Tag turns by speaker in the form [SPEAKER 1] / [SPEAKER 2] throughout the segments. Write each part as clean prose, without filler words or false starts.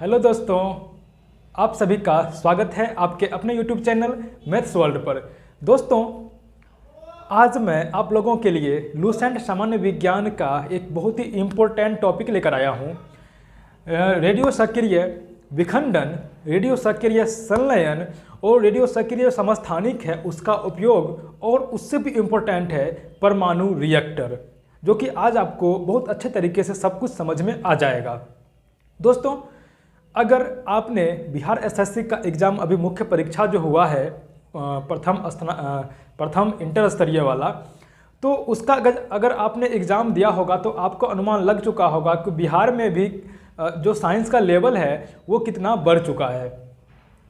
[SPEAKER 1] Hello दोस्तों, आप सभी का स्वागत है आपके अपने YouTube चैनल मैथ्स वर्ल्ड पर। दोस्तों, आज मैं आप लोगों के लिए लूसेंट सामान्य विज्ञान का एक बहुत ही इम्पोर्टेंट टॉपिक लेकर आया हूँ। रेडियो सक्रिय विखंडन, रेडियो सक्रिय संलयन और रेडियो सक्रिय समस्थानिक है उसका उपयोग, और उससे भी इम्पोर्टेंट है परमाणु रिएक्टर, जो कि आज आपको बहुत अच्छे तरीके से सब कुछ समझ में आ जाएगा। दोस्तों, अगर आपने बिहार एसएससी का एग्ज़ाम अभी मुख्य परीक्षा जो हुआ है प्रथम इंटर स्तरीय वाला, तो उसका अगर आपने एग्ज़ाम दिया होगा तो आपको अनुमान लग चुका होगा कि बिहार में भी जो साइंस का लेवल है वो कितना बढ़ चुका है।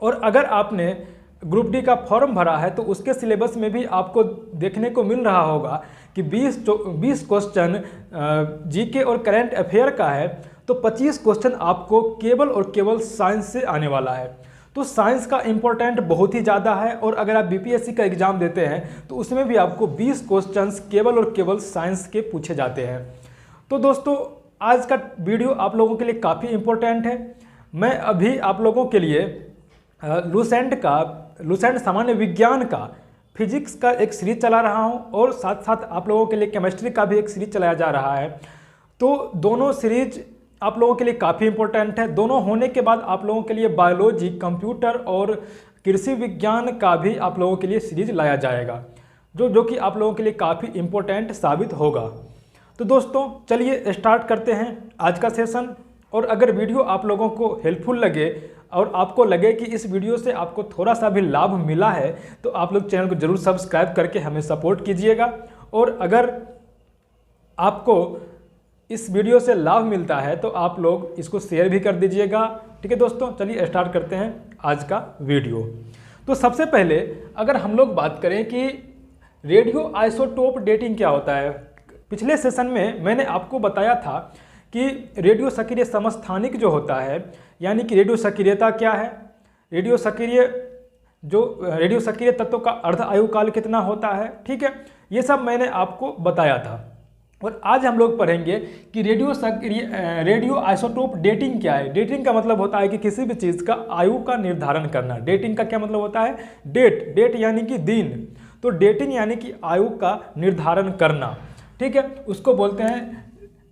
[SPEAKER 1] और अगर आपने ग्रुप डी का फॉर्म भरा है तो उसके सिलेबस में भी आपको देखने को मिल रहा होगा कि 20 क्वेश्चन जीके और करंट अफेयर का है, तो 25 क्वेश्चन आपको केवल और केवल साइंस से आने वाला है। तो साइंस का इम्पोर्टेंट बहुत ही ज़्यादा है, और अगर आप बीपीएससी का एग्ज़ाम देते हैं तो उसमें भी आपको 20 क्वेश्चंस केवल और केवल साइंस के पूछे जाते हैं। तो दोस्तों, आज का वीडियो आप लोगों के लिए काफ़ी इम्पोर्टेंट है। मैं अभी आप लोगों के लिए लूसेंट सामान्य विज्ञान का फिजिक्स का एक सीरीज चला रहा हूं, और साथ साथ आप लोगों के लिए केमिस्ट्री का भी एक सीरीज चलाया जा रहा है। तो दोनों सीरीज आप लोगों के लिए काफ़ी इंपॉर्टेंट है। दोनों होने के बाद आप लोगों के लिए बायोलॉजी, कंप्यूटर और कृषि विज्ञान का भी आप लोगों के लिए सीरीज लाया जाएगा, जो कि आप लोगों के लिए काफ़ी इंपॉर्टेंट साबित होगा। तो दोस्तों, चलिए स्टार्ट करते हैं आज का सेशन। और अगर वीडियो आप लोगों को हेल्पफुल लगे और आपको लगे कि इस वीडियो से आपको थोड़ा सा भी लाभ मिला है, तो आप लोग चैनल को जरूर सब्सक्राइब करके हमें सपोर्ट कीजिएगा। और अगर आपको इस वीडियो से लाभ मिलता है तो आप लोग इसको शेयर भी कर दीजिएगा। ठीक है दोस्तों, चलिए स्टार्ट करते हैं आज का वीडियो। तो सबसे पहले अगर हम लोग बात करें कि रेडियो आइसोटोप डेटिंग क्या होता है, पिछले सेशन में मैंने आपको बताया था कि रेडियो सक्रिय समस्थानिक जो होता है, यानी कि रेडियो सक्रियता क्या है, रेडियो सक्रिय तत्वों का अर्ध आयुकाल कितना होता है। ठीक है, ये सब मैंने आपको बताया था। और आज हम लोग पढ़ेंगे कि रेडियो आइसोटोप डेटिंग क्या है। डेटिंग का मतलब होता है कि किसी भी चीज़ का आयु का निर्धारण करना। डेटिंग का क्या मतलब होता है? डेट यानी कि दिन, तो डेटिंग यानी कि आयु का निर्धारण करना। ठीक है, उसको बोलते हैं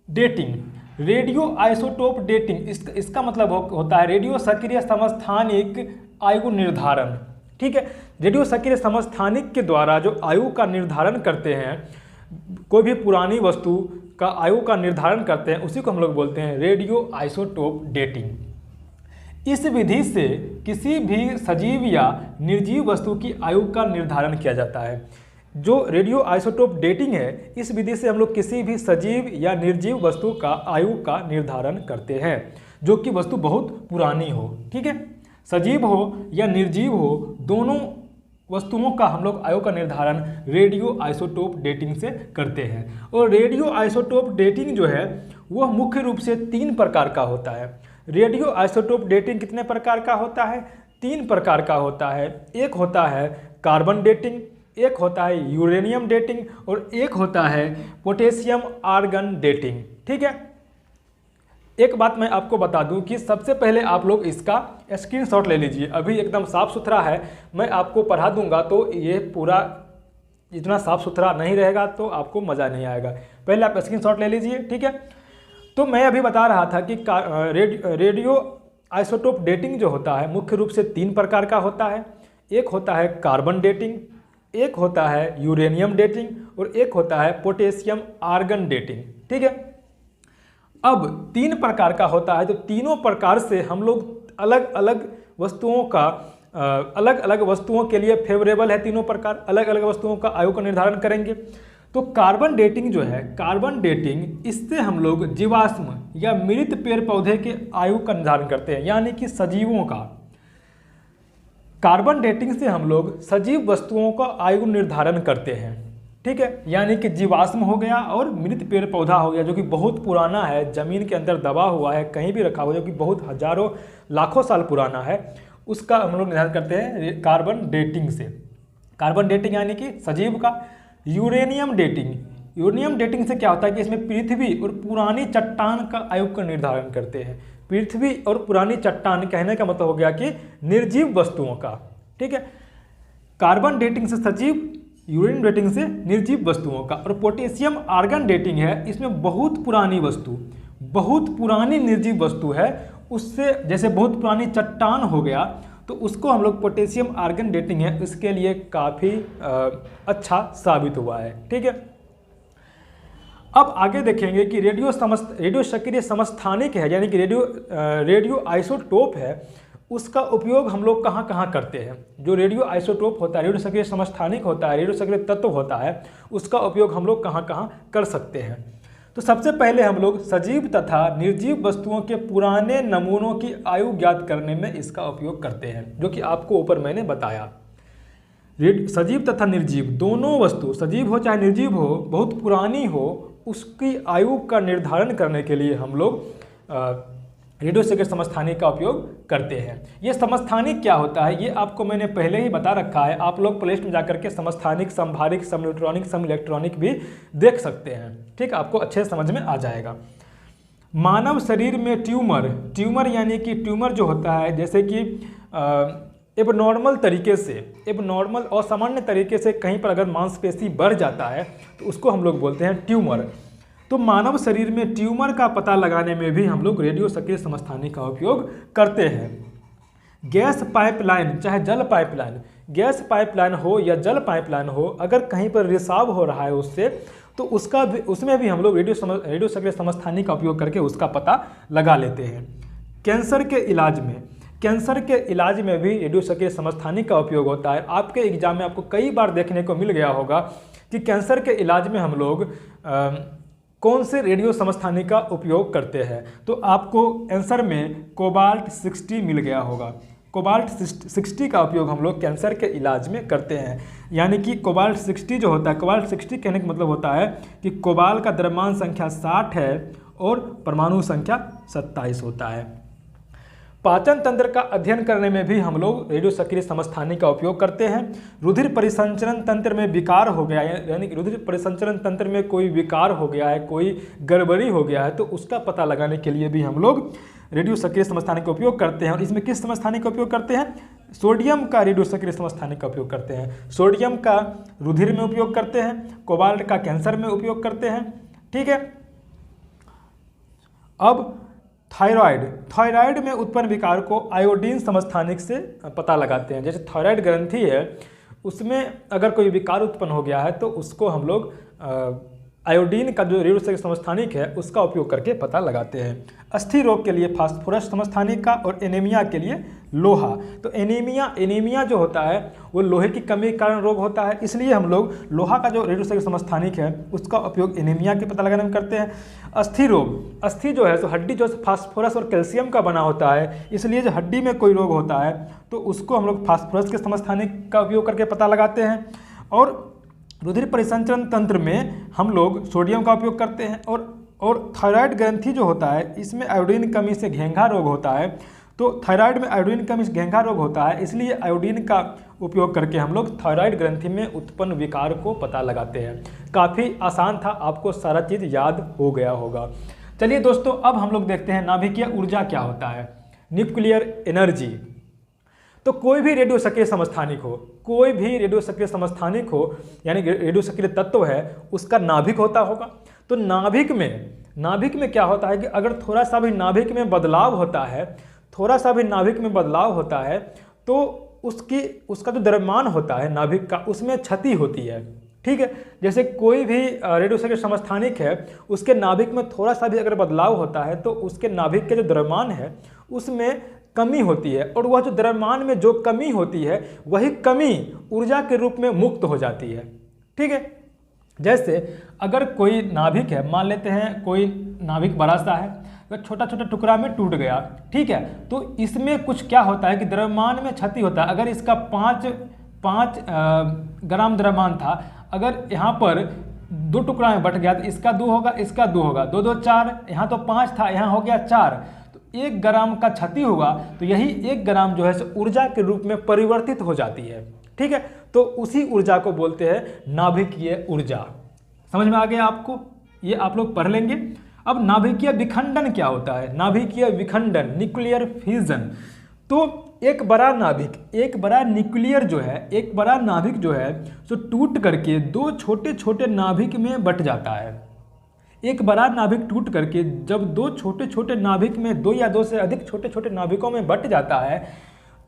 [SPEAKER 1] डेटिंग। रेडियो आइसोटोप डेटिंग इसका मतलब होता है रेडियो सक्रिय समस्थानिक आयु निर्धारण। ठीक है, रेडियो सक्रिय समस्थानिक के द्वारा जो आयु का निर्धारण करते हैं, कोई भी पुरानी वस्तु का आयु का निर्धारण करते हैं, उसी को हम लोग बोलते हैं रेडियो आइसोटोप डेटिंग। इस विधि से किसी भी सजीव या निर्जीव वस्तु की आयु का निर्धारण किया जाता है। जो रेडियो आइसोटोप डेटिंग है, इस विधि से हम लोग किसी भी सजीव या निर्जीव वस्तु का आयु का निर्धारण करते हैं, जो कि वस्तु बहुत पुरानी हो। ठीक है, सजीव हो या निर्जीव हो, दोनों वस्तुओं का हम लोग आयु का निर्धारण रेडियो आइसोटोप डेटिंग से करते हैं। और रेडियो आइसोटोप डेटिंग जो है वह मुख्य रूप से 3 प्रकार का होता है। रेडियो आइसोटोप डेटिंग कितने प्रकार का होता है? 3 प्रकार का होता है। एक होता है कार्बन डेटिंग, एक होता है यूरेनियम डेटिंग, और एक होता है पोटेशियम आर्गन डेटिंग। ठीक है, एक बात मैं आपको बता दूं कि सबसे पहले आप लोग इसका स्क्रीनशॉट ले लीजिए। अभी एकदम साफ़ सुथरा है, मैं आपको पढ़ा दूंगा तो ये पूरा इतना साफ़ सुथरा नहीं रहेगा तो आपको मज़ा नहीं आएगा। पहले आप स्क्रीनशॉट ले लीजिए। ठीक है, तो मैं अभी बता रहा था कि रेडियो आइसोटोप डेटिंग जो होता है मुख्य रूप से 3 प्रकार का होता है। एक होता है कार्बन डेटिंग, एक होता है यूरेनियम डेटिंग, और एक होता है पोटेशियम आर्गन डेटिंग। ठीक है, अब 3 प्रकार का होता है, तो तीनों प्रकार से हम लोग अलग अलग वस्तुओं के लिए फेवरेबल है। तीनों प्रकार अलग अलग वस्तुओं का आयु का निर्धारण करेंगे। तो कार्बन डेटिंग जो है, कार्बन डेटिंग, इससे हम लोग जीवाश्म या मृत पेड़ पौधे के आयु का निर्धारण करते हैं, यानी कि सजीवों का। कार्बन डेटिंग से हम लोग सजीव वस्तुओं का आयु निर्धारण करते हैं। ठीक है, यानी कि जीवाश्म हो गया और मृत पेड़ पौधा हो गया, जो कि बहुत पुराना है, ज़मीन के अंदर दबा हुआ है, कहीं भी रखा हुआ है, जो कि बहुत हजारों लाखों साल पुराना है, उसका हम लोग निर्धारण करते हैं कार्बन डेटिंग से। कार्बन डेटिंग यानी कि सजीव का। यूरेनियम डेटिंग से क्या होता है कि इसमें पृथ्वी और पुरानी चट्टान का आयु का निर्धारण करते हैं। पृथ्वी और पुरानी चट्टान कहने का मतलब हो गया कि निर्जीव वस्तुओं का, ठीक है। कार्बन डेटिंग से सजीव, यूरेनियम डेटिंग से निर्जीव वस्तुओं का, और पोटेशियम आर्गन डेटिंग है, इसमें बहुत पुरानी वस्तु, बहुत पुरानी निर्जीव वस्तु है, उससे जैसे बहुत पुरानी चट्टान हो गया तो उसको हम लोग पोटेशियम आर्गन डेटिंग है, इसके लिए काफ़ी अच्छा साबित हुआ है, ठीक है। अब आगे देखेंगे कि रेडियो सक्रिय समस्थानिक है, यानी कि रेडियो आइसोटोप है, उसका उपयोग हम लोग कहाँ कहाँ करते हैं। जो रेडियो आइसोटोप होता है, रेडियो सक्रिय समस्थानिक होता है, रेडियो सक्रिय तत्व होता है, उसका उपयोग हम लोग कहाँ कहाँ कर सकते हैं। तो सबसे पहले हम लोग सजीव तथा निर्जीव वस्तुओं के पुराने नमूनों की आयु ज्ञात करने में इसका उपयोग करते हैं, जो कि आपको ऊपर मैंने बताया। सजीव तथा निर्जीव दोनों वस्तु, सजीव हो चाहे निर्जीव हो, बहुत पुरानी हो, उसकी आयु का निर्धारण करने के लिए हम लोग रेडियो सक्रिय समस्थानिक का उपयोग करते हैं। ये समस्थानिक क्या होता है ये आपको मैंने पहले ही बता रखा है, आप लोग प्ले लिस्ट में जाकर के समस्थानिक, समभारिक, समन्यूट्रॉनिक, सम इलेक्ट्रॉनिक भी देख सकते हैं, ठीक, आपको अच्छे समझ में आ जाएगा। मानव शरीर में ट्यूमर यानी कि ट्यूमर जो होता है, जैसे कि एबनॉर्मल तरीके से, एबनॉर्मल और सामान्य तरीके से कहीं पर अगर मांसपेशी बढ़ जाता है तो उसको हम लोग बोलते हैं ट्यूमर। तो मानव शरीर में ट्यूमर का पता लगाने में भी हम लोग रेडियो सक्रिय समस्थानिक का उपयोग करते हैं। गैस पाइपलाइन चाहे जल पाइपलाइन, गैस पाइपलाइन हो या जल पाइपलाइन हो, अगर कहीं पर रिसाव हो रहा है उससे, तो उसमें भी हम लोग रेडियो सक्रिय समस्थानिक का उपयोग करके उसका पता लगा लेते हैं। कैंसर के इलाज में भी रेडियो सक्रिय समस्थानिक का उपयोग होता है। आपके एग्जाम में आपको कई बार देखने को मिल गया होगा कि कैंसर के इलाज में हम लोग कौन से रेडियो समस्थानिक का उपयोग करते हैं, तो आपको आंसर में कोबाल्ट 60 मिल गया होगा। कोबाल्ट 60 का उपयोग हम लोग कैंसर के इलाज में करते हैं। यानी कि कोबाल्ट 60 जो होता है, कोबाल्ट 60 कहने का मतलब होता है कि कोबाल्ट का द्रव्यमान संख्या 60 है और परमाणु संख्या 27 होता है। पाचन तंत्र का अध्ययन करने में भी हम लोग रेडियो सक्रिय समस्थानिक का उपयोग करते हैं। रुधिर परिसंचरण तंत्र में विकार हो गया है, यानी कि रुधिर परिसंचरण तंत्र में कोई विकार हो गया है, कोई गड़बड़ी हो गया है, तो उसका पता लगाने के लिए भी हम लोग रेडियो सक्रिय समस्थानिक का उपयोग करते हैं। और इसमें किस समस्थानिक का उपयोग करते हैं? सोडियम का रेडियो सक्रिय समस्थानिक का उपयोग करते हैं। सोडियम का रुधिर में उपयोग करते हैं, कोबाल्ट का कैंसर में उपयोग करते हैं, ठीक है। अब थायराइड में उत्पन्न विकार को आयोडीन समस्थानिक से पता लगाते हैं। जैसे थायराइड ग्रंथि है, उसमें अगर कोई विकार उत्पन्न हो गया है तो उसको हम लोग आयोडीन का जो रेडियो सक्रिय समस्थानिक है उसका उपयोग करके पता लगाते हैं। अस्थि रोग के लिए फास्फोरस समस्थानिक का, और एनीमिया के लिए लोहा। तो एनीमिया जो होता है वो लोहे की कमी के कारण रोग होता है, इसलिए हम लोग लोहा का जो रेडियो सक्रिय समस्थानिक है उसका उपयोग एनीमिया के पता लगाने में करते हैं। अस्थि रोग, अस्थि जो है तो हड्डी जो फास्फोरस और कैल्शियम का बना होता है, इसलिए जो हड्डी में कोई रोग होता है तो उसको हम लोग फास्फोरस के समस्थानिक का उपयोग करके पता लगाते हैं। और रुधिर परिसंचरण तंत्र में हम लोग सोडियम का उपयोग करते हैं। और थायराइड ग्रंथि जो होता है इसमें आयोडीन कमी से घेंघा रोग होता है, तो थायराइड में आयोडीन कमी से घेंघा रोग होता है, इसलिए आयोडीन का उपयोग करके हम लोग थायराइड ग्रंथि में उत्पन्न विकार को पता लगाते हैं। काफ़ी आसान था, आपको सारा चीज़ याद हो गया होगा। चलिए दोस्तों, अब हम लोग देखते हैं नाभिकीय ऊर्जा क्या होता है, न्यूक्लियर एनर्जी। तो कोई भी रेडियो सक्रिय समस्थानिक हो, कोई भी रेडियो सक्रिय समस्थानिक हो, यानी रेडियो सक्रिय तत्व है, उसका नाभिक होता होगा। तो नाभिक में क्या होता है कि अगर थोड़ा सा भी नाभिक में बदलाव होता है, तो उसका जो द्रव्यमान होता है नाभिक का, उसमें क्षति होती है, ठीक है। जैसे कोई भी रेडियो सक्रिय समस्थानिक है, उसके नाभिक में थोड़ा सा भी अगर बदलाव होता है तो उसके नाभिक के जो द्रव्यमान है उसमें कमी होती है, और वह जो द्रव्यमान में जो कमी होती है वही कमी ऊर्जा के रूप में मुक्त हो जाती है, ठीक है। जैसे अगर कोई नाभिक है, मान लेते हैं कोई नाभिक बड़ा सा है, अगर छोटा छोटा टुकड़ा में टूट गया, ठीक है, तो इसमें कुछ क्या होता है कि द्रव्यमान में क्षति होता है। अगर इसका 5 ग्राम द्रव्यमान था, अगर यहाँ पर 2 टुकड़ा में बट गया तो इसका 2 होगा, इसका 2 होगा, 2 2 4, यहाँ तो 5 था, यहाँ हो गया 4, 1 ग्राम का क्षति होगा, तो यही 1 ग्राम जो है सो ऊर्जा के रूप में परिवर्तित हो जाती है, ठीक है। तो उसी ऊर्जा को बोलते हैं नाभिकीय ऊर्जा। समझ में आ गया आपको? ये आप लोग पढ़ लेंगे। अब नाभिकीय विखंडन क्या होता है? नाभिकीय विखंडन, न्यूक्लियर फ्यूजन। तो एक बड़ा न्यूक्लियर जो है, एक बड़ा नाभिक जो है सो टूट करके दो छोटे छोटे नाभिक में बट जाता है। एक बड़ा नाभिक टूट करके जब दो छोटे छोटे नाभिक में, दो या दो से अधिक छोटे छोटे नाभिकों में बट जाता है,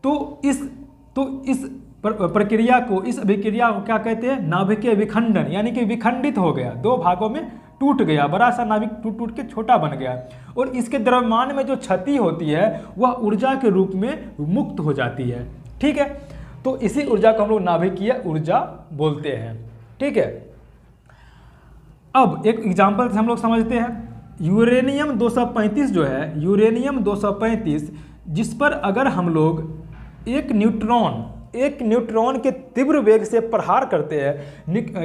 [SPEAKER 1] तो इस प्रक्रिया को, इस अभिक्रिया को क्या कहते हैं? नाभिकीय विखंडन, यानी कि विखंडित हो गया, दो भागों में टूट गया, बड़ा सा नाभिक टूट टूट के छोटा बन गया, और इसके द्रव्यमान में जो क्षति होती है वह ऊर्जा के रूप में मुक्त हो जाती है। ठीक है, तो इसी ऊर्जा को हम लोग नाभिकीय ऊर्जा बोलते हैं। ठीक है, अब एक एग्जाम्पल से हम लोग समझते हैं। यूरेनियम 235 जो है, यूरेनियम 235, जिस पर अगर हम लोग एक न्यूट्रॉन के तीव्र वेग से प्रहार करते हैं,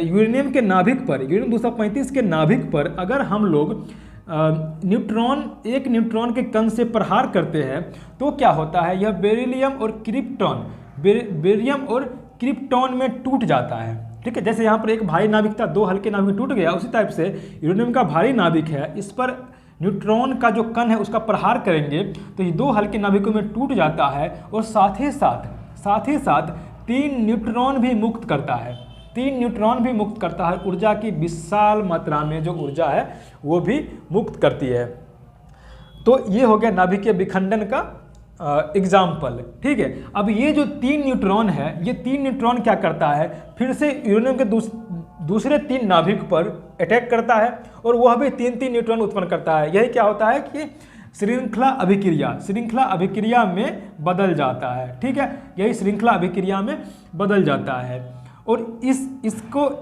[SPEAKER 1] यूरेनियम के नाभिक पर, यूरेनियम 235 के नाभिक पर अगर हम लोग एक न्यूट्रॉन के कण से प्रहार करते हैं तो क्या होता है? यह बेरिलियम और क्रिप्टॉन में टूट जाता है। ठीक है, जैसे यहाँ पर एक भारी नाभिक था, दो हल्के नाभिक टूट गया, उसी टाइप से यूरेनियम का भारी नाभिक है, इस पर न्यूट्रॉन का जो कण है उसका प्रहार करेंगे तो ये दो हल्के नाभिकों में टूट जाता है, और साथ ही साथ 3 न्यूट्रॉन भी मुक्त करता है। 3 न्यूट्रॉन भी मुक्त करता है, ऊर्जा की विशाल मात्रा में जो ऊर्जा है वो भी मुक्त करती है। तो ये हो गया नाभिकीय विखंडन का एग्जाम्पल। ठीक है, अब ये जो 3 न्यूट्रॉन है, ये 3 न्यूट्रॉन क्या करता है? फिर से यूरेनियम के दूसरे 3 नाभिक पर अटैक करता है, और वह भी 3 न्यूट्रॉन उत्पन्न करता है। यही क्या होता है कि श्रृंखला अभिक्रिया में बदल जाता है। ठीक है, यही श्रृंखला अभिक्रिया में बदल जाता है। और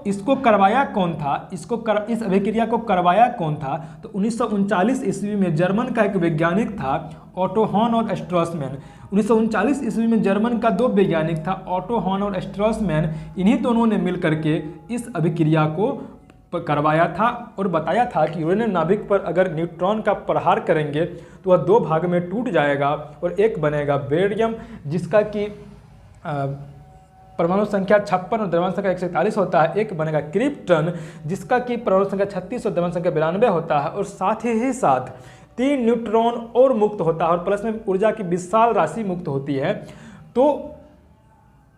[SPEAKER 1] इसको करवाया कौन था? इस अभिक्रिया को करवाया कौन था? तो 1939 ईस्वी में जर्मन का एक वैज्ञानिक था, ऑटो हॉर्न और स्ट्रॉसमैन। 1939 ईस्वी में जर्मन का 2 वैज्ञानिक था, ऑटो हॉर्न और स्ट्रॉसमैन। इन्हीं दोनों ने मिल करके इस अभिक्रिया को करवाया था और बताया था कि यूरेनियम नाभिक पर अगर न्यूट्रॉन का प्रहार करेंगे तो वह 2 भाग में टूट जाएगा, और एक बनेगा बेरियम, जिसका कि परमाणु संख्या 56 और द्रव्यमान संख्या 141 होता है। एक बनेगा क्रिप्टन, जिसका कि परमाणु संख्या 36 और द्रव्यमान संख्या 92 होता है, और साथ ही साथ 3 न्यूट्रॉन और मुक्त होता है, और प्लस में ऊर्जा की विशाल राशि मुक्त होती है। तो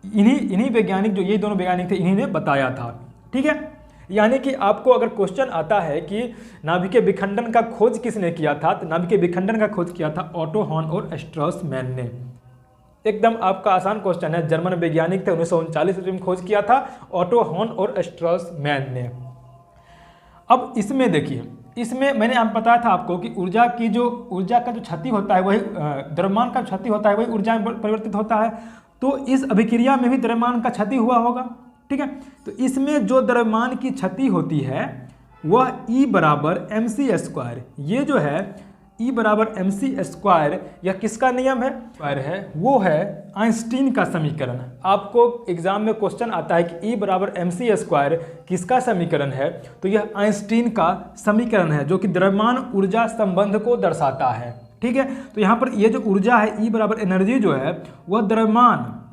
[SPEAKER 1] इन्हीं वैज्ञानिक, जो ये दोनों वैज्ञानिक थे, इन्हीं ने बताया था। ठीक है, यानी कि आपको अगर क्वेश्चन आता है कि नाभिकीय विखंडन का खोज किसने किया था, तो नाभिकीय विखंडन का खोज किया था ऑटो हॉर्न और स्ट्रॉसमैन ने। एकदम आपका आसान क्वेश्चन है, जर्मन वैज्ञानिक थे, 1939 में खोज किया था ऑटो हॉर्न और स्ट्रॉसमैन ने। अब इसमें देखिए, इसमें मैंने आप बताया था आपको कि ऊर्जा का जो क्षति होता है वही द्रव्यमान का क्षति होता है, वही ऊर्जा में परिवर्तित होता है। तो इस अभिक्रिया में भी द्रव्यमान का क्षति हुआ होगा। ठीक है, तो इसमें जो द्रव्यमान की क्षति होती है वह E बराबर mc², ये जो है E बराबर mc², यह किसका नियम है? वो है आइंस्टीन का समीकरण। आपको एग्जाम में क्वेश्चन आता है कि E बराबर mc² किसका समीकरण है, तो यह आइंस्टीन का समीकरण है, जो कि द्रव्यमान ऊर्जा संबंध को दर्शाता है। ठीक है, तो यहाँ पर ये जो ऊर्जा है E बराबर एनर्जी जो है वह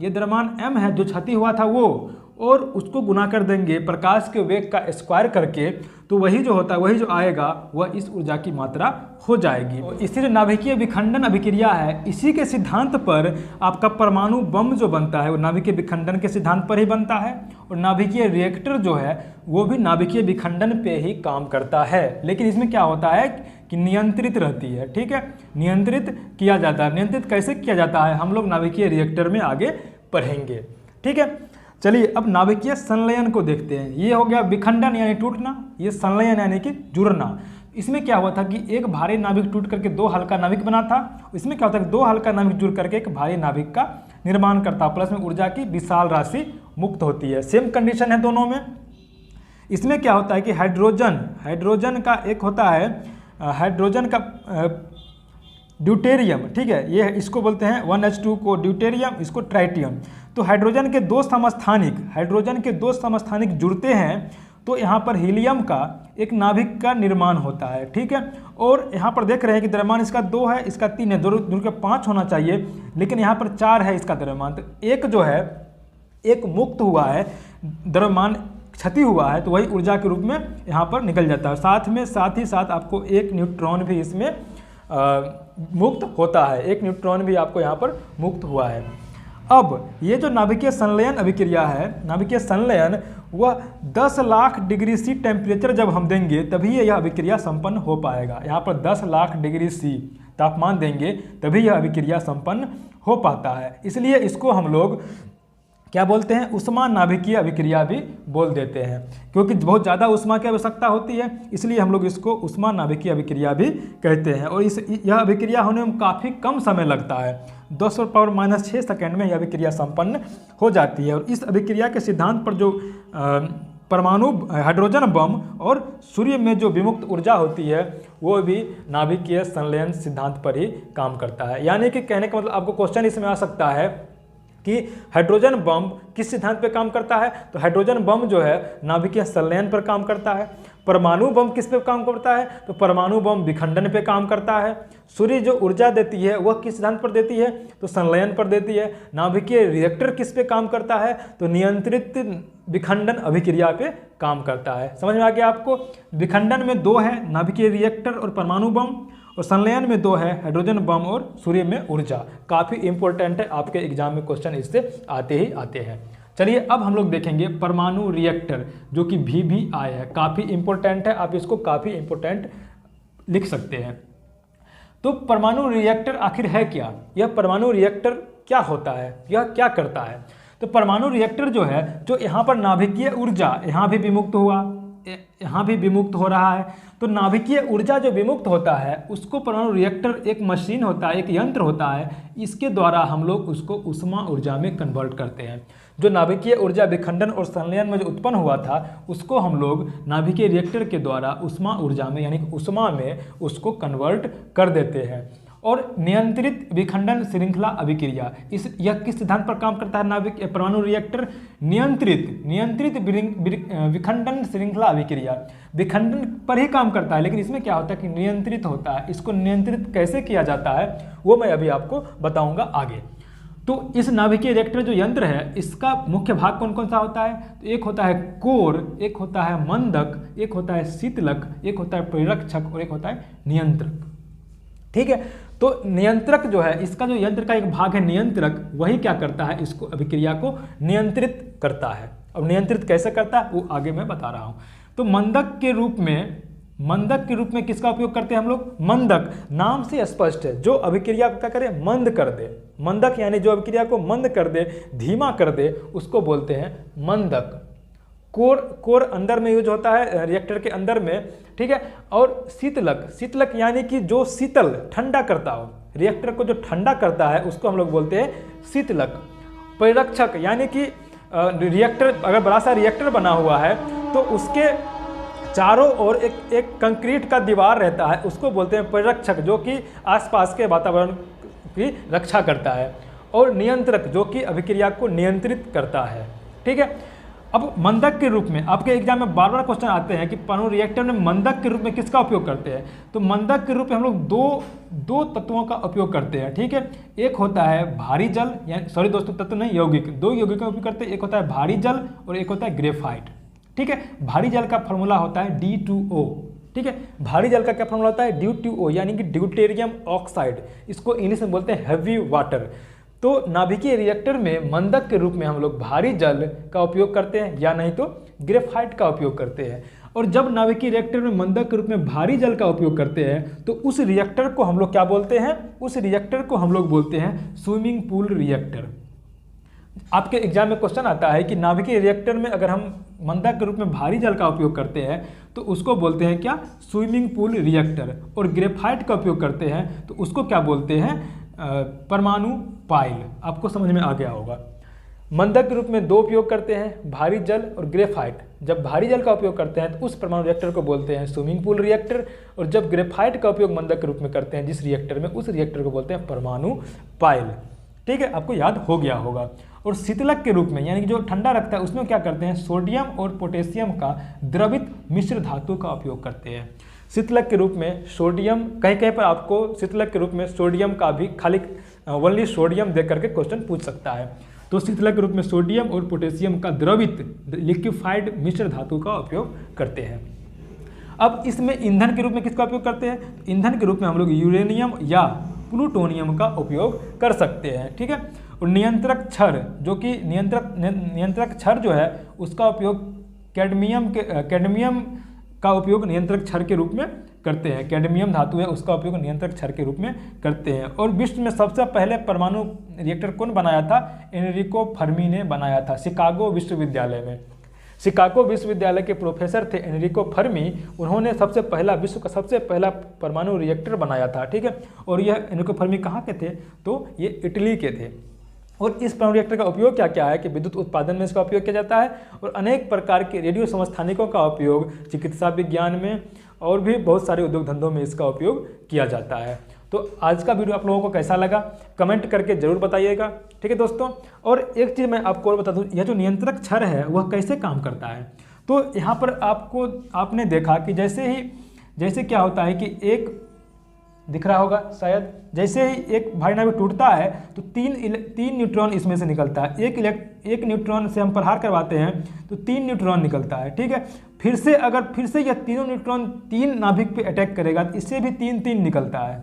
[SPEAKER 1] ये द्रव्यमान m है जो क्षति हुआ था वो, और उसको गुना कर देंगे प्रकाश के वेग का स्क्वायर करके, तो वही जो होता है, वही जो आएगा वह इस ऊर्जा की मात्रा हो जाएगी। तो इसी जो नाभिकीय विखंडन अभिक्रिया है, इसी के सिद्धांत पर आपका परमाणु बम जो बनता है वो नाभिकीय विखंडन के सिद्धांत पर ही बनता है, और नाभिकीय रिएक्टर जो है वो भी नाभिकीय विखंडन पे ही काम करता है। लेकिन इसमें क्या होता है कि नियंत्रित रहती है। ठीक है, नियंत्रित किया जाता है। नियंत्रित कैसे किया जाता है हम लोग नाभिकीय रिएक्टर में आगे पढ़ेंगे। ठीक है, चलिए अब नाभिकीय संलयन को देखते हैं। ये हो गया विखंडन यानी टूटना, ये संलयन यानी कि जुड़ना। इसमें क्या हुआ था कि एक भारी नाभिक टूट करके 2 हल्का नाभिक बना था। इसमें क्या होता है कि 2 हल्का नाभिक जुड़ करके एक भारी नाभिक का निर्माण करता है, प्लस में ऊर्जा की विशाल राशि मुक्त होती है। सेम कंडीशन है दोनों में। इसमें क्या होता है कि हाइड्रोजन का एक होता है, हाइड्रोजन का ड्यूटेरियम। ठीक है, ये इसको बोलते हैं 1H2 को ड्यूटेरियम, इसको ट्राइटियम। तो हाइड्रोजन के 2 समस्थानिक जुड़ते हैं तो यहाँ पर हीलियम का एक नाभिक का निर्माण होता है। ठीक है, और यहाँ पर देख रहे हैं कि द्रव्यमान इसका 2 है, इसका 3 है, जुड़ के 5 होना चाहिए, लेकिन यहाँ पर 4 है इसका द्रव्यमान। तो एक जो है, एक मुक्त हुआ है द्रव्यमान क्षति हुआ है तो वही ऊर्जा के रूप में यहाँ पर निकल जाता है। साथ ही साथ आपको एक न्यूट्रॉन भी इसमें मुक्त होता है, एक न्यूट्रॉन भी आपको यहाँ पर मुक्त हुआ है। अब ये जो नाभिकीय संलयन अभिक्रिया है, नाभिकीय संलयन, वह 10 लाख डिग्री सी टेम्परेचर जब हम देंगे तभी यह अभिक्रिया संपन्न हो पाएगा। यहाँ पर 10 लाख डिग्री सी तापमान देंगे तभी यह अभिक्रिया संपन्न हो पाता है। इसलिए इसको हम लोग क्या बोलते हैं, उष्मा नाभिकीय अभिक्रिया भी बोल देते हैं, क्योंकि बहुत ज़्यादा उष्मा की आवश्यकता होती है, इसलिए हम लोग इसको उष्मा नाभिकीय अभिक्रिया भी कहते हैं। और यह अभिक्रिया होने में काफ़ी कम समय लगता है, 10⁻⁻6 सेकेंड में यह अभिक्रिया संपन्न हो जाती है। और इस अभिक्रिया के सिद्धांत पर जो परमाणु हाइड्रोजन बम और सूर्य में जो विमुक्त ऊर्जा होती है वो भी नाभिकीय संलयन सिद्धांत पर ही काम करता है। यानी कि कहने का मतलब आपको क्वेश्चन इसमें आ सकता है कि हाइड्रोजन बम किस सिद्धांत पे काम करता है, तो हाइड्रोजन बम जो है नाभिकीय संलयन पर काम करता है। परमाणु बम किस पे काम करता है, तो परमाणु बम विखंडन पे काम करता है। सूर्य जो ऊर्जा देती है वह किस सिद्धांत पर देती है, तो संलयन पर देती है। नाभिकीय रिएक्टर किस पे काम करता है, तो नियंत्रित विखंडन अभिक्रिया पे काम करता है। समझ में आ गया आपको। विखंडन में 2 है, नाभिकीय रिएक्टर और परमाणु बम, और संलयन में 2 है, हाइड्रोजन बम और सूर्य में ऊर्जा। काफ़ी इंपॉर्टेंट है, आपके एग्जाम में क्वेश्चन इससे आते ही आते हैं। चलिए अब हम लोग देखेंगे परमाणु रिएक्टर, जो कि VVI है, काफ़ी इंपॉर्टेंट है, आप इसको काफ़ी इंपॉर्टेंट लिख सकते हैं। तो परमाणु रिएक्टर आखिर है क्या, यह परमाणु रिएक्टर क्या होता है, यह क्या करता है। तो परमाणु रिएक्टर जो है, जो यहाँ पर नाभिकीय ऊर्जा यहाँ भी विमुक्त हुआ, यहाँ भी विमुक्त हो रहा है, तो नाभिकीय ऊर्जा जो विमुक्त होता है उसको परमाणु रिएक्टर एक मशीन होता है, एक यंत्र होता है, इसके द्वारा हम लोग उसको उष्मा ऊर्जा में कन्वर्ट करते हैं। जो नाभिकीय ऊर्जा विखंडन और संलयन में जो उत्पन्न हुआ था उसको हम लोग नाभिकीय रिएक्टर के द्वारा उष्मा ऊर्जा में यानी कि उष्मा में उसको कन्वर्ट कर देते हैं। और नियंत्रित विखंडन श्रृंखला अभिक्रिया, यह किस सिद्धांत पर काम करता है नाभिकीय परमाणु रिएक्टर, नियंत्रित विखंडन श्रृंखला अभिक्रिया, विखंडन पर ही काम करता है, लेकिन इसमें क्या होता है कि नियंत्रित होता है। इसको नियंत्रित कैसे किया जाता है वो मैं अभी आपको बताऊंगा आगे। तो इस नाभिकीय रिएक्टर जो यंत्र है इसका मुख्य भाग कौन कौन सा होता है, तो एक होता है कोर, एक होता है मंदक, एक होता है शीतलक, एक होता है परिरक्षक और एक होता है नियंत्रक। ठीक है, तो नियंत्रक जो है, इसका जो यंत्र का एक भाग है नियंत्रक, वही क्या करता है, इसको अभिक्रिया को नियंत्रित करता है। और नियंत्रित कैसे करता है वो आगे मैं बता रहा हूँ। तो मंदक के रूप में किसका उपयोग करते हैं हम लोग, मंदक, नाम से स्पष्ट है, जो अभिक्रिया को क्या करे, मंद कर दे। मंदक यानी जो अभिक्रिया को मंद कर दे, धीमा कर दे, उसको बोलते हैं मंदक। कोर अंदर में यूज होता है रिएक्टर के अंदर में, ठीक है। और शीतलक यानी कि जो शीतल ठंडा करता हो, रिएक्टर को जो ठंडा करता है उसको हम लोग बोलते हैं शीतलक। परिरक्षक यानी कि रिएक्टर, अगर बड़ा सा रिएक्टर बना हुआ है तो उसके चारों ओर एक कंक्रीट का दीवार रहता है, उसको बोलते हैं परिरक्षक, जो कि आसपास के वातावरण की रक्षा करता है। और नियंत्रक जो कि अभिक्रिया को नियंत्रित करता है। ठीक है, अब मंदक के रूप में आपके एग्जाम में बार बार क्वेश्चन आते हैं कि परमाणु रिएक्टर में मंदक के रूप में किसका उपयोग करते हैं। तो मंदक के रूप में हम लोग दो तत्वों का उपयोग करते हैं। ठीक है, एक होता है भारी जल, यानी सॉरी दोस्तों तत्व नहीं, यौगिक, 2 यौगिक का उपयोग करते हैं। एक होता है भारी जल और एक होता है ग्रेफाइट। ठीक है, भारी जल का फॉर्मूला होता है D2O। ठीक है, भारी जल का क्या फॉर्मूला होता है D2O, यानी कि ड्यूटेरियम ऑक्साइड, इसको इंग्लिश में बोलते हैं हैवी वाटर। तो नाभिकीय रिएक्टर में मंदक के रूप में हम लोग भारी जल का उपयोग करते हैं या नहीं तो ग्रेफाइट का उपयोग करते हैं। और जब नाभिकीय रिएक्टर में मंदक के रूप में भारी जल का उपयोग करते हैं तो उस रिएक्टर को हम लोग क्या बोलते हैं, उस रिएक्टर को हम लोग बोलते हैं स्विमिंग पूल रिएक्टर। आपके एग्जाम में क्वेश्चन आता है कि नाभिकीय रिएक्टर में अगर हम मंदक के रूप में भारी जल का उपयोग करते हैं तो उसको बोलते हैं क्या, स्विमिंग पूल रिएक्टर। और ग्रेफाइट का उपयोग करते हैं तो उसको क्या बोलते हैं, परमाणु पाइल। आपको समझ में आ गया होगा। मंदक के रूप में 2 उपयोग करते हैं, भारी जल और ग्रेफाइट। जब भारी जल का उपयोग करते हैं तो उस परमाणु रिएक्टर को बोलते हैं स्विमिंग पूल रिएक्टर, और जब ग्रेफाइट का उपयोग मंदक के रूप में करते हैं जिस रिएक्टर में, उस रिएक्टर को बोलते हैं परमाणु पाइल। ठीक है, आपको याद हो गया होगा। और शीतलक के रूप में यानी कि जो ठंडा रखता है उसमें क्या करते हैं, सोडियम और पोटेशियम का द्रवित मिश्र धातु का उपयोग करते हैं। शीतलक के रूप में सोडियम, कहीं कहीं पर आपको शीतलक के रूप में सोडियम का भी खाली ओनली सोडियम देख करके क्वेश्चन पूछ सकता है। तो शीतलक के रूप में सोडियम और पोटेशियम का द्रवित लिक्विफाइड मिश्र धातु का उपयोग करते हैं। अब इसमें ईंधन के रूप में किसका उपयोग करते हैं? ईंधन के रूप में हम लोग यूरेनियम या प्लूटोनियम का उपयोग कर सकते हैं, ठीक है। और नियंत्रक क्षर, जो कि नियंत्रक क्षर जो है उसका उपयोग कैडमियम का उपयोग नियंत्रक क्षर के रूप में करते हैं। कैडमियम धातु है उसका उपयोग नियंत्रक क्षर के रूप में करते हैं। और विश्व में सबसे पहले परमाणु रिएक्टर कौन बनाया था? एनरिको फर्मी ने बनाया था, शिकागो विश्वविद्यालय में। शिकागो विश्वविद्यालय के प्रोफेसर थे एनरिको फर्मी, उन्होंने विश्व का सबसे पहला परमाणु रिएक्टर बनाया था, ठीक है। और यह एनरिको फर्मी कहाँ के थे? तो ये इटली के थे। और इस परमाणु रिएक्टर का उपयोग क्या क्या है कि विद्युत उत्पादन में इसका उपयोग किया जाता है और अनेक प्रकार के रेडियो समस्थानिकों का उपयोग चिकित्सा विज्ञान में और भी बहुत सारे उद्योग धंधों में इसका उपयोग किया जाता है। तो आज का वीडियो आप लोगों को कैसा लगा कमेंट करके जरूर बताइएगा, ठीक है दोस्तों। और एक चीज़ मैं आपको और बता दूँ, यह जो नियंत्रक क्षर है वह कैसे काम करता है। तो यहाँ पर आपने देखा कि जैसे क्या होता है कि एक दिख रहा होगा शायद, जैसे ही एक भारी नाभिक टूटता है तो तीन न्यूट्रॉन इसमें से निकलता है। एक न्यूट्रॉन से हम प्रहार करवाते हैं तो 3 न्यूट्रॉन निकलता है, ठीक है। फिर से यह तीनों न्यूट्रॉन 3 नाभिक पे अटैक करेगा तो इससे भी 3 निकलता है।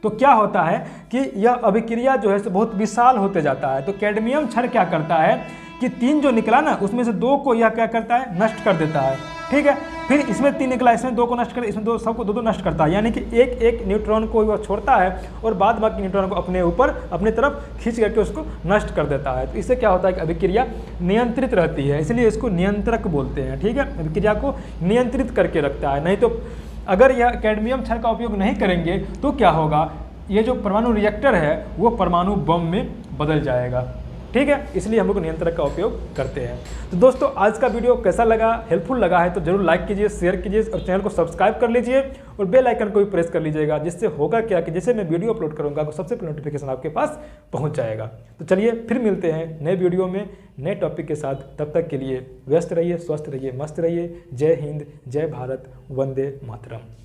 [SPEAKER 1] तो क्या होता है कि यह अभिक्रिया जो है बहुत विशाल होते जाता है। तो कैडमियम क्षर क्या करता है कि 3 जो निकला ना उसमें से 2 को यह क्या करता है? नष्ट कर देता है, ठीक है। फिर इसमें 3 निकला, इसमें 2 को नष्ट कर, इसमें सबको 2 नष्ट करता है। यानी कि एक न्यूट्रॉन को वह छोड़ता है और बाद बाकी न्यूट्रॉन को अपने तरफ खींच करके उसको नष्ट कर देता है। तो इससे क्या होता है कि अभिक्रिया नियंत्रित रहती है, इसलिए इसको नियंत्रक बोलते हैं, ठीक है। अभिक्रिया को नियंत्रित करके रखता है। नहीं तो अगर यह कैडमियम क्षर का उपयोग नहीं करेंगे तो क्या होगा? ये जो परमाणु रिएक्टर है वो परमाणु बम में बदल जाएगा, ठीक है। इसलिए हम लोग नियंत्रक का उपयोग करते हैं। तो दोस्तों आज का वीडियो कैसा लगा, हेल्पफुल लगा है तो जरूर लाइक कीजिए, शेयर कीजिए और चैनल को सब्सक्राइब कर लीजिए और बेल आइकन को भी प्रेस कर लीजिएगा, जिससे होगा क्या कि जैसे मैं वीडियो अपलोड करूंगा तो सबसे पहले नोटिफिकेशन आपके पास पहुंच जाएगा। तो चलिए फिर मिलते हैं नए वीडियो में नए टॉपिक के साथ। तब तक के लिए व्यस्त रहिए, स्वस्थ रहिए, मस्त रहिए। जय हिंद, जय भारत, वंदे मातरम।